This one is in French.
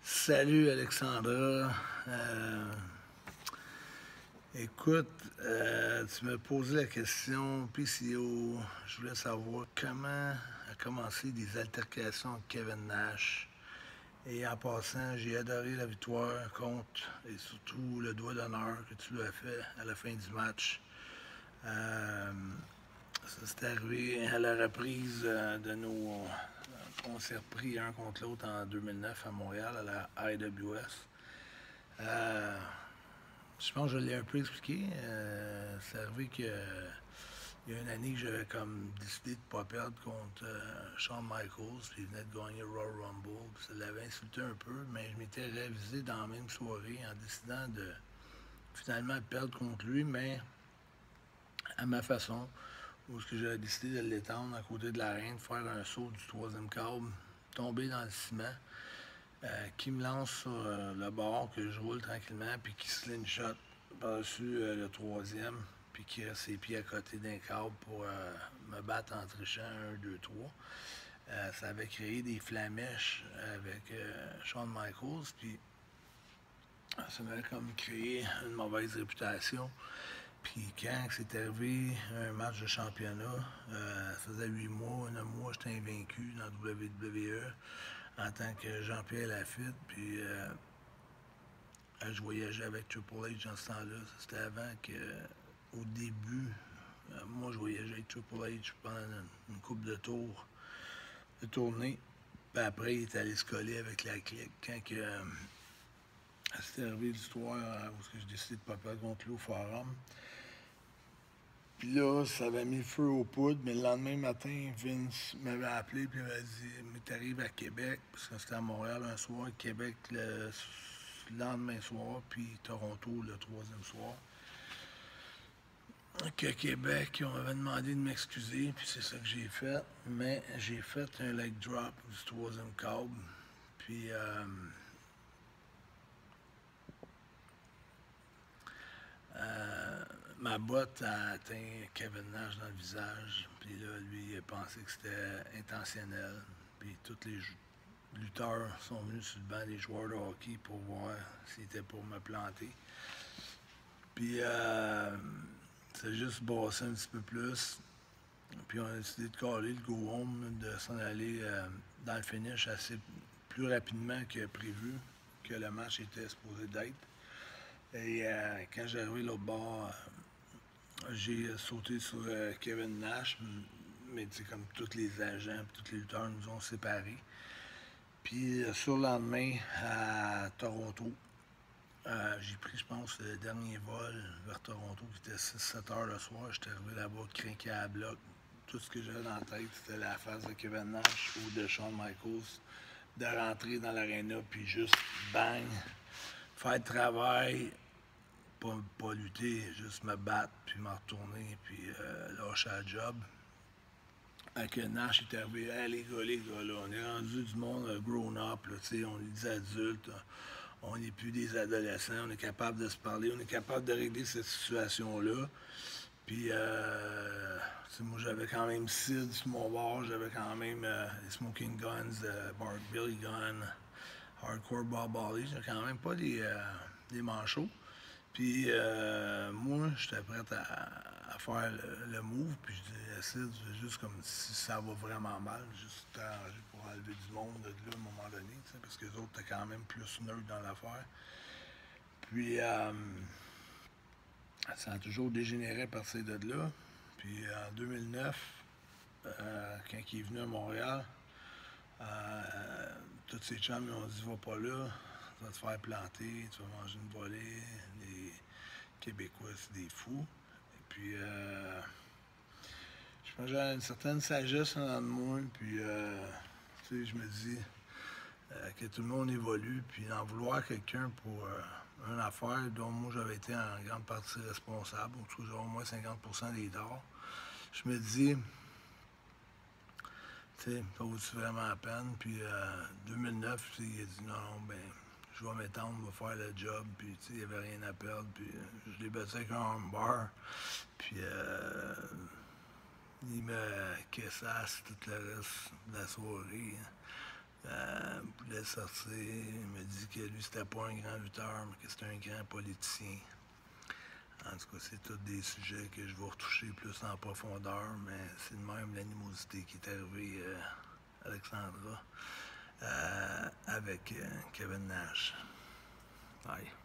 Salut Alexandra. Écoute, tu me posais la question PCO. Je voulais savoir comment a commencé des altercations avec Kevin Nash. Et en passant, j'ai adoré la victoire contre et surtout le doigt d'honneur que tu lui as fait à la fin du match. Euh, Ça s'est arrivé à la reprise de nos. On s'est repris un contre l'autre en 2009 à Montréal, à la IWS. Euh, je pense que je l'ai un peu expliqué. C'est arrivé que il y a une année que j'avais comme décidé de ne pas perdre contre Shawn Michaels, puis il venait de gagner Royal Rumble, puis ça l'avait insulté un peu, mais je m'étais révisé dans la même soirée en décidant de finalement perdre contre lui, mais à ma façon, où ce que j'avais décidé de l'étendre à côté de l'arène, faire un saut du troisième câble, tomber dans le ciment, qui me lance sur le bord, que je roule tranquillement, puis qui slingshot par-dessus le troisième, puis qui reste ses pieds à côté d'un câble pour me battre en trichant 1, 2, 3. Ça avait créé des flamèches avec Shawn Michaels, puis ça m'avait comme créé une mauvaise réputation. Puis quand c'est arrivé un match de championnat, ça faisait 8 mois, 9 mois, j'étais invaincu dans WWE en tant que Jean-Pierre Lafitte. Puis je voyageais avec Triple H dans ce temps-là. C'était avant que, au début, moi je voyageais avec Triple H pendant une couple de tours de tournée. Puis après, il est allé se coller avec la clique. Quand que, c'était arrivé l'histoire où j'ai décidé de ne pas perdre contre lui au Forum. Puis là, ça avait mis le feu aux poudres, mais le lendemain matin, Vince m'avait appelé et m'avait dit mais t'arrives à Québec, parce que c'était à Montréal un soir, Québec le lendemain soir, puis Toronto le troisième soir. Que Québec, on m'avait demandé de m'excuser, puis c'est ça que j'ai fait. Mais j'ai fait un leg drop du troisième câble, puis ma botte a atteint Kevin Nash dans le visage. Puis là, lui, il a pensé que c'était intentionnel. Puis tous les lutteurs sont venus sur le banc des joueurs de hockey pour voir s'il était pour me planter. Puis c'est juste bossé un petit peu plus. Puis on a décidé de caler le go home, de s'en aller dans le finish assez plus rapidement que prévu, que le match était supposé d'être. Et quand j'ai arrivé l'autre bord, j'ai sauté sur Kevin Nash, mais tu sais, comme tous les agents et tous les lutteurs nous ont séparés. Puis sur le lendemain, à Toronto, j'ai pris, je pense, le dernier vol vers Toronto, qui était 6-7 heures le soir. J'étais arrivé là-bas, crinqué à bloc. Tout ce que j'avais dans la tête, c'était la face de Kevin Nash ou de Shawn Michaels, de rentrer dans l'aréna, puis juste bang, faire le travail, pas lutter, juste me battre, puis me retourner, puis lâcher la job. Avec Nash est arrivé, hey, les gars, là, on est rendu du monde grown-up, on est des adultes, on n'est plus des adolescents, on est capable de se parler, on est capable de régler cette situation-là. Puis, moi, j'avais quand même Sid sur mon bord, j'avais quand même les Smoking Guns, Billy Gunn, Hardcore Bob Holly, j'avais quand même pas des manchots. Puis moi, j'étais prêt à faire le move, puis je disais, Sid, juste comme si ça va vraiment mal, juste t'arranger pour enlever du monde de là à un moment donné, parce que les autres étaient quand même plus neutres dans l'affaire. Puis ça a toujours dégénéré à partir de là. Puis en 2009, quand il est venu à Montréal, tous ses chums ils ont dit, va pas là, tu vas te faire planter, tu vas manger une volée, les Québécois, c'est des fous. Et puis, je pense que j'ai une certaine sagesse en de moi, puis, tu sais, je me dis que tout le monde évolue, puis d'en vouloir à quelqu'un pour une affaire dont moi j'avais été en grande partie responsable, ou toujours au moins 50% des torts, je me dis, tu sais, ça vaut-tu vraiment la peine? Puis 2009, il a dit non, ben, je vais m'étendre, je vais faire le job, puis il n'y avait rien à perdre, puis je l'ai battu avec un armbar, puis il me caissasse tout le reste de la soirée. Hein. Voulait sortir, il me dit que lui, c'était pas un grand lutteur, mais que c'était un grand politicien. En tout cas, c'est tous des sujets que je vais retoucher plus en profondeur, mais c'est de même l'animosité qui est arrivée, Alexandra, avec Kevin Nash. Bye.